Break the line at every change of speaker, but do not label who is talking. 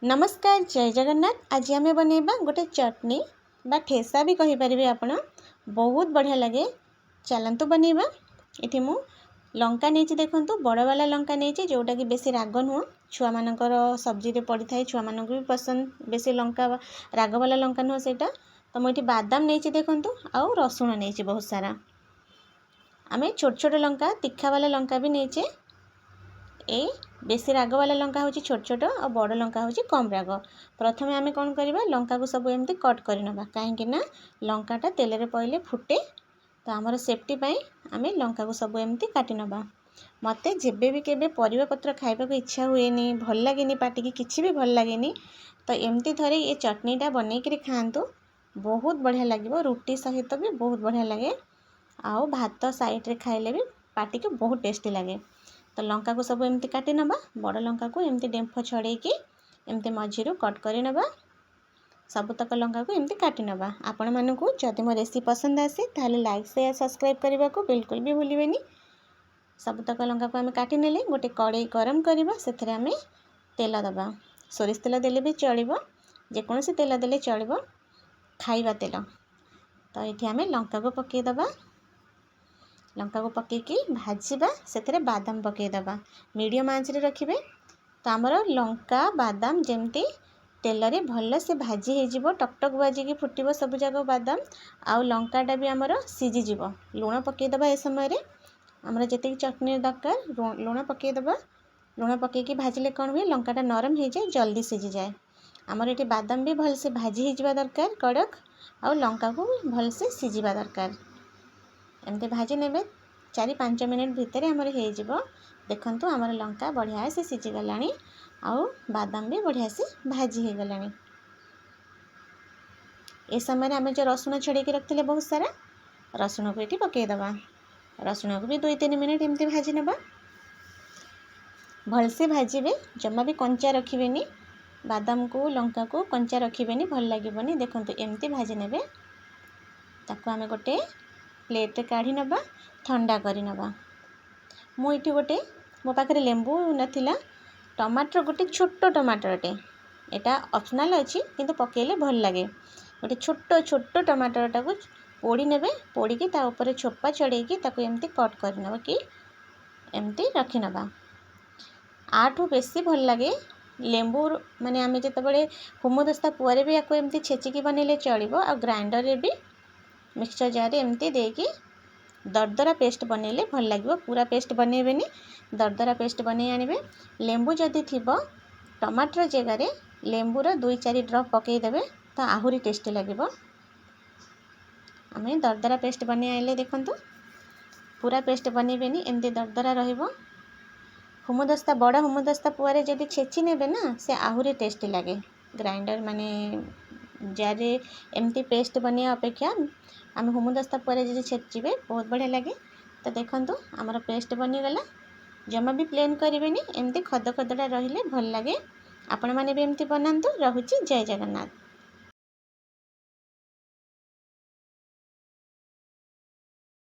नमस्कार जय जगन्नाथ। आज आम बनइबा गोटे चटनी बा ठेसा भी कहींपारे आपण बहुत बढ़िया लगे। चलतु बनइबा। ये मु लंका नहीं देखु बड़ वाला लंका नहीं जोटा कि बेसी राग नुह छुआ मानकर सब्जी पड़ी था छुआ मान भी पसंद बेसी लंका राग वाला लंका नुह से तो मुझे बादाम नहीं देखु आउ रसुण नहीं बहुत सारा आम छोट छोट लंका तीखा वाला लंका भी नहीं ए बेसी राग वाला लंका हूँ छोट छोट और बड़ लंका हूँ कम राग। प्रथम आम कौन करवा लंका को सब एमती कट करना कहीं लंकाटा तेल रे पड़े फुटे तो आमर सेफ्टी आम लंका को सब एमती काटी नबा। मते जेबे भी केबे परिवा पत्र खाइबा को इच्छा हुए भल लगे पाटी की किछि भी भल लगे तो एमती थरे ये चटनीटा बनईकरी खातु बहुत बढ़िया लगे। रुटी सहित भी बहुत बढ़िया लगे आउ भात साइड रे खाइले भी पाटी को बहुत टेस्टी लगे। तो लंका को सब एमती काटी नबा बड़ लंका को एमती डेम्फ छड़े कि एमती मझिरु कट करी नबा सबतक लंका को एमती काटी नबा। आपण मानकु जदि मो रेसिपी पसंद आसे ताले लाइक शेयर सब्सक्राइब करबा को बिल्कुल भी भूलिबेनी। सबतक लंका को आम काटी नेले गोटे कड़ाई गरम करबा सेथरे आम तेल दबा सोरिष तेल देले भी चलिबो जेकोसी तेल देले चलिबो खाइबा तेल। तो ये आम लंका को पकई दबा लंका को पकईकी भाजवा से बादाम पकईदबा मीडियम आँच रे रखिए। तो आमर लंका बादाम जमती तेल रे भल से भाजी हो टकटक बाजिकी फुटब सब जाक बादाम आउ लंकाटा भी आमर सीझीज। लुण पकईदबा ए समय आमर जी चटनी दरकार लुण पकईदबा लुण पकईकी भाजिले कौन हुए लंकाटा नरम हो जाए जल्दी सीझी जाए। आमर ये बादाम भी भल से भाजी हो दरकार कड़क आउ लंका को भी भल से सीझा दरकार एमती भाजी ने 4-5 मिनट भितर आमर हो देखंतु आमर लंका बढ़िया से सीझीगला आउ बादाम भी बढ़िया से भाजी हो गला। ए समय आम जो रसुण छड़े रखते बहुत सारा रसुण को ये पकईदबा रसुण को भी 2-3 मिनट एमती भाजी नबा भलसे भाजबे जमा भी कंचा रखिबेनी बादाम को लंका को कंचा रखिबेनी भल लागिबनी। देखंतु एमती भाजी नेबे ताको आम गोटे प्लेट रे काढ़ी नबा ठंडा करी नबा। मु इठी गोटे मो पाखरे लेंबू नथिला टमाटर गोटे छोट टमाटरटे एटा ऑप्शनल अच्छी किंतु पकेले भल लगे गोटे छोट छोट टमाटरटा को पोड़ी नेबे पोड़ी की ता ऊपर छोपा चढ़ेकी ताको एमती कट कर नबा कि एमती रखी नबा। आठू बेसी भल लगे लेंबू माने आमे जेतेबेले हुमदस्ता पुआरे भी याको एमती छेचिकी बनेले चलिबो आ ग्राइंडर रे भी मिक्सचर जार एमती देकी दरदरा पेस्ट बनइले भल लगे। पूरा पेस्ट बनइबेनी दरदरा पेस्ट बनई आनिबे। लेंबू जदि थिबो टमाटर जगह लेंबूर 2-4 ड्रप पकई देबे तो आहुरी टेस्टी लगे। आम दरदरा पेस्ट बनई आइले देखंतु पूरा पेस्ट बनइबेनी एमती दरदरा रहिबो। हुमदस्ता बड़ा हुमदस्ता पुआरे जदि छेची नेबे ना से आहुरी टेस्टी लगे। ग्राइंडर माने जारे एमती पेस्ट बनिया अपेक्षा आम हुमदस्ता पुआरे जदि छेचिबे बहुत बढ़िया लगे। तो देखंतु आमर पेस्ट बनीगला जमा भी प्लेन करेंगे एमती खद खदटा रहिले भल लगे। आपण माने भी एमती बनातु। रहुची जय जगन्नाथ।